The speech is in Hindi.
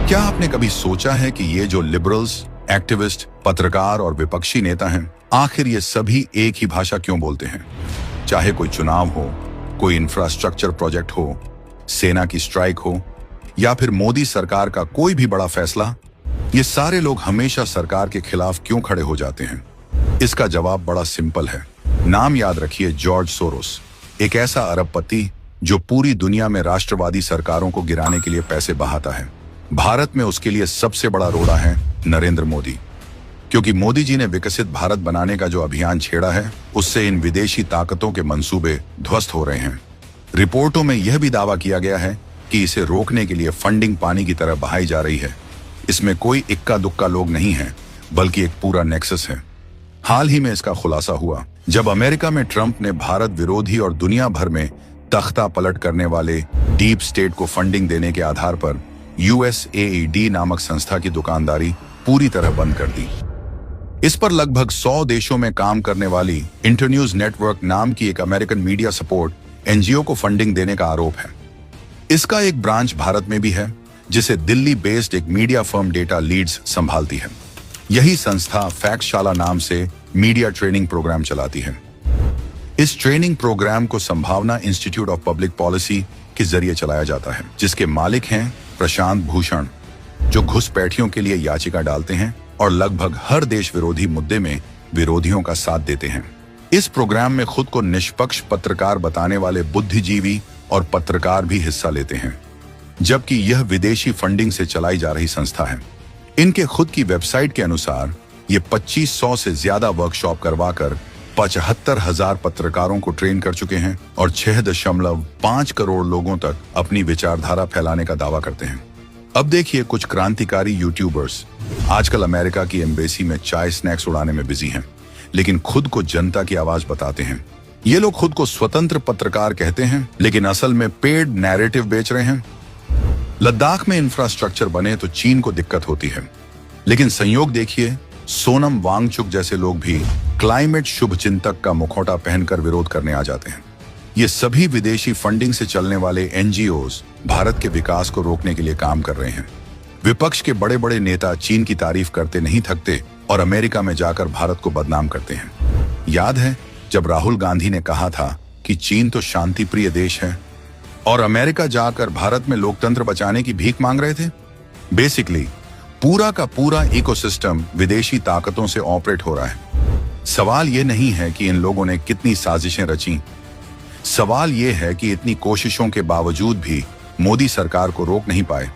क्या आपने कभी सोचा है कि ये जो लिबरल्स, एक्टिविस्ट, पत्रकार और विपक्षी नेता हैं, आखिर ये सभी एक ही भाषा क्यों बोलते हैं? चाहे कोई चुनाव हो, कोई इंफ्रास्ट्रक्चर प्रोजेक्ट हो, सेना की स्ट्राइक हो या फिर मोदी सरकार का कोई भी बड़ा फैसला, ये सारे लोग हमेशा सरकार के खिलाफ क्यों खड़े हो जाते हैं? इसका जवाब बड़ा सिंपल है। नाम याद रखिए, जॉर्ज सोरोस, एक ऐसा अरबपति जो पूरी दुनिया में राष्ट्रवादी सरकारों को गिराने के लिए पैसे बहाता है। भारत में उसके लिए सबसे बड़ा रोड़ा है नरेंद्र मोदी, क्योंकि मोदी जी ने विकसित भारत बनाने का जो अभियान छेड़ा है, उससे इन विदेशी ताकतों के मंसूबे ध्वस्त हो रहे हैं। रिपोर्टों में यह भी दावा किया गया है कि इसे रोकने के लिए फंडिंग पानी की तरह बहाई जा रही है। इसमें कोई इक्का दुक्का लोग नहीं है, बल्कि एक पूरा नेक्सस है। हाल ही में इसका खुलासा हुआ जब अमेरिका में ट्रंप ने भारत विरोधी और दुनिया भर में तख्ता पलट करने वाले डीप स्टेट को फंडिंग देने के आधार पर USAID नामक संस्था की दुकानदारी पूरी तरह बंद कर दी। इस पर लगभग 100 देशों में काम करने वाली इंटरन्यूज नेटवर्क नाम की एक अमेरिकन मीडिया सपोर्ट NGO को फंडिंग देने का आरोप है। इसका एक ब्रांच भारत में भी है, जिसे दिल्ली बेस्ड एक मीडिया फर्म डेटा लीड्स संभालती है। यही संस्था फैक्टशाला नाम से मीडिया ट्रेनिंग प्रोग्राम चलाती है। इस ट्रेनिंग प्रोग्राम को संभावना इंस्टीट्यूट ऑफ पब्लिक पॉलिसी के जरिए चलाया जाता है, जिसके मालिक हैं प्रशांत भूषण, जो घुसपैठियों के लिए याचिका डालते हैं और लगभग हर देश विरोधी मुद्दे में विरोधियों का साथ देते हैं। इस प्रोग्राम में खुद को निष्पक्ष पत्रकार बताने वाले बुद्धिजीवी और पत्रकार भी हिस्सा लेते हैं, जबकि यह विदेशी फंडिंग से चलाई जा रही संस्था है। इनके खुद की वेबसाइट के अनुसार ये 2500 से ज्यादा वर्कशॉप करवाकर 75,000 पत्रकारों को ट्रेन कर चुके हैं और 6.5 करोड़ लोगों तक अपनी विचारधारा फैलाने का दावा करते हैं। अब देखिए, कुछ क्रांतिकारी यूट्यूबर्स आजकल अमेरिका की एम्बेसी में चाय स्नैक्स उड़ाने में बिजी हैं, लेकिन खुद को जनता की आवाज बताते हैं। ये लोग खुद को स्वतंत्र पत्रकार कहते हैं, लेकिन असल में पेड नैरेटिव बेच रहे हैं। लद्दाख में इंफ्रास्ट्रक्चर बने तो चीन को दिक्कत होती है, लेकिन संयोग देखिए, सोनम वांगचुक जैसे लोग भी क्लाइमेट शुभचिंतक का मुखौटा पहनकर विरोध करने आ जाते हैं। ये सभी विदेशी फंडिंग से चलने वाले NGOs भारत के विकास को रोकने के लिए काम कर रहे हैं। विपक्ष के बड़े बड़े नेता चीन की तारीफ करते नहीं थकते और अमेरिका में जाकर भारत को बदनाम करते हैं। याद है जब राहुल गांधी ने कहा था कि चीन तो शांति प्रिय देश है और अमेरिका जाकर भारत में लोकतंत्र बचाने की भीख मांग रहे थे? बेसिकली पूरा का पूरा इकोसिस्टम विदेशी ताकतों से ऑपरेट हो रहा है। सवाल ये नहीं है कि इन लोगों ने कितनी साजिशें रची, सवाल ये है कि इतनी कोशिशों के बावजूद भी मोदी सरकार को रोक नहीं पाए।